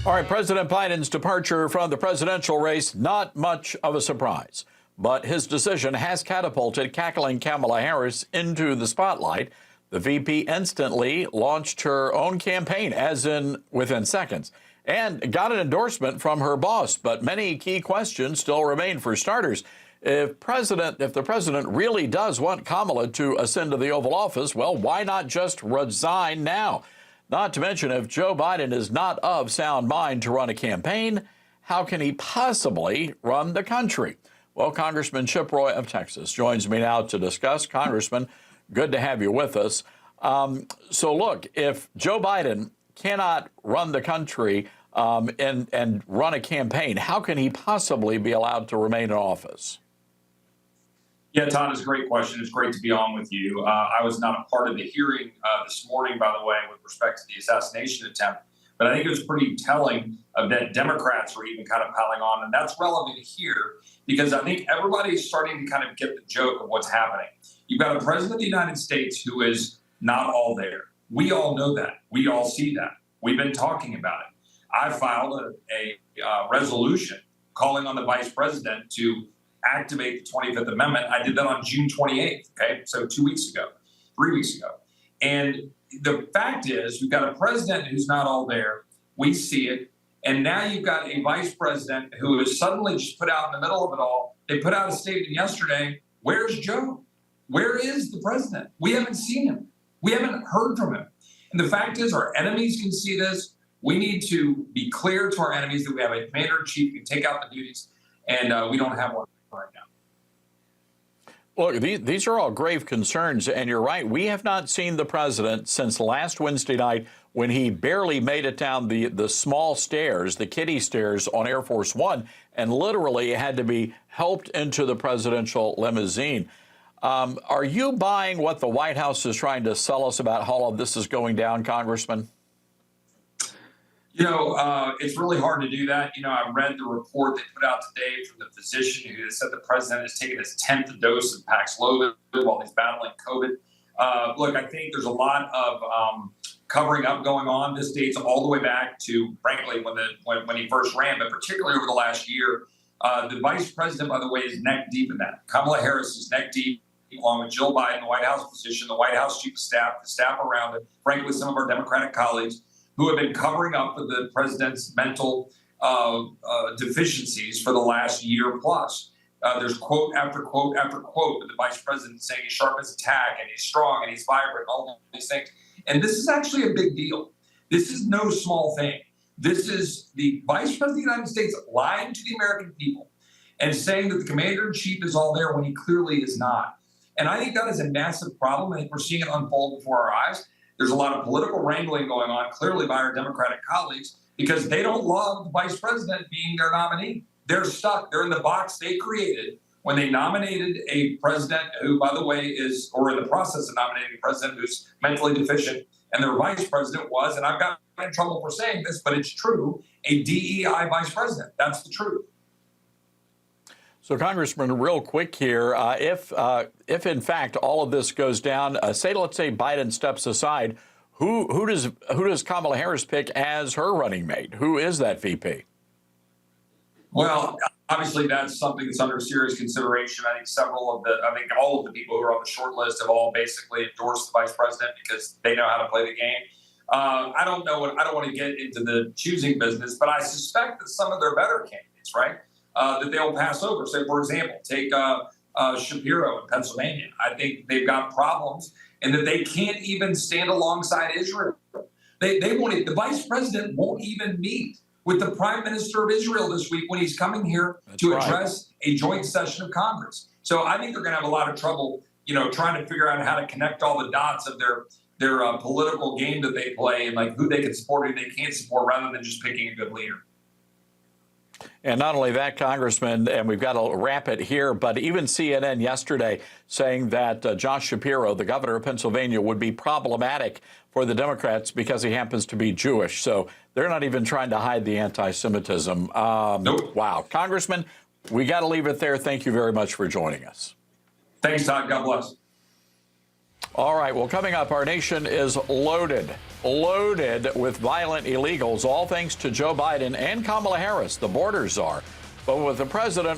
All right, President Biden's departure from the presidential race, not much of a surprise. But his decision has catapulted cackling Kamala Harris into the spotlight. The VP instantly launched her own campaign, as in within seconds, and got an endorsement from her boss. But many key questions still remain. For starters, if the president really does want Kamala to ascend to the Oval Office, well, why not just resign now? Not to mention, if Joe Biden is not of sound mind to run a campaign, how can he possibly run the country? Well, Congressman Chip Roy of Texas joins me now to discuss. Congressman, good to have you with us. So look, if Joe Biden cannot run the country and run a campaign, how can he possibly be allowed to remain in office? Yeah, Todd, it's a great question. It's great to be on with you. I was not a part of the hearing this morning, by the way, with respect to the assassination attempt, but I think it was pretty telling that Democrats were even kind of piling on, and that's relevant here because I think everybody is starting to kind of get the joke of what's happening. You've got a president of the United States who is not all there. We all know that. We all see that. We've been talking about it. I filed a resolution calling on the vice president to activate the 25th Amendment. I did that on June 28th, okay? So 2 weeks ago, 3 weeks ago. And the fact is, we've got a president who's not all there. We see it. And now you've got a vice president who is suddenly just put out in the middle of it all. They put out a statement yesterday. Where's Joe? Where is the president? We haven't seen him. We haven't heard from him. And the fact is, our enemies can see this. We need to be clear to our enemies that we have a commander-in-chief who can take out the duties, and we don't have one right now. Look, these are all grave concerns, and you're right. We have not seen the president since last Wednesday night when he barely made it down the small stairs, the kiddie stairs on Air Force One, and literally had to be helped into the presidential limousine. Are you buying what the White House is trying to sell us about how all of this is going down, Congressman? You know, it's really hard to do that. You know, I read the report they put out today from the physician who said the president has taken his 10th dose of Paxlovid while he's battling COVID. Look, I think there's a lot of covering up going on. This dates all the way back to, frankly, when he first ran, but particularly over the last year. The vice president, by the way, is neck deep in that. Kamala Harris is neck deep, along with Jill Biden, the White House physician, the White House chief of staff, the staff around it, frankly, some of our Democratic colleagues, who have been covering up for the president's mental deficiencies for the last year plus. There's quote after quote after quote with the vice president saying he's sharp as a tack and he's strong and he's vibrant, all these things. And this is actually a big deal. This is no small thing. This is the vice president of the United States lying to the American people and saying that the commander-in-chief is all there when he clearly is not. And I think that is a massive problem. I think we're seeing it unfold before our eyes. There's a lot of political wrangling going on, clearly by our Democratic colleagues, because they don't love the vice president being their nominee. They're stuck. They're in the box they created when they nominated a president who, by the way, is, or in the process of nominating a president who's mentally deficient, and their vice president was, and I've got in trouble for saying this, but it's true, a DEI vice president. That's the truth. So, Congressman, real quick here, if in fact all of this goes down, let's say Biden steps aside, who does Kamala Harris pick as her running mate? Who is that VP? Well, obviously that's something that's under serious consideration. I think all of the people who are on the short list have all basically endorsed the vice president because they know how to play the game. I don't want to get into the choosing business, but I suspect that some of their better candidates, right? That they'll pass over. So, for example, take Shapiro in Pennsylvania. I think they've got problems in that they can't even stand alongside Israel. They won't. The vice president won't even meet with the prime minister of Israel this week when he's coming here to address a joint session of Congress. So I think they're going to have a lot of trouble, trying to figure out how to connect all the dots of their political game that they play and like who they can support and who they can't support, rather than just picking a good leader. And not only that, Congressman, and we've got to wrap it here, but even CNN yesterday saying that Josh Shapiro, the governor of Pennsylvania, would be problematic for the Democrats because he happens to be Jewish. So they're not even trying to hide the anti-Semitism. Nope. Wow. Congressman, we got to leave it there. Thank you very much for joining us. Thanks, Todd. God bless. All right, well, coming up, our nation is loaded with violent illegals, all thanks to Joe Biden and Kamala Harris. The borders are. But with the president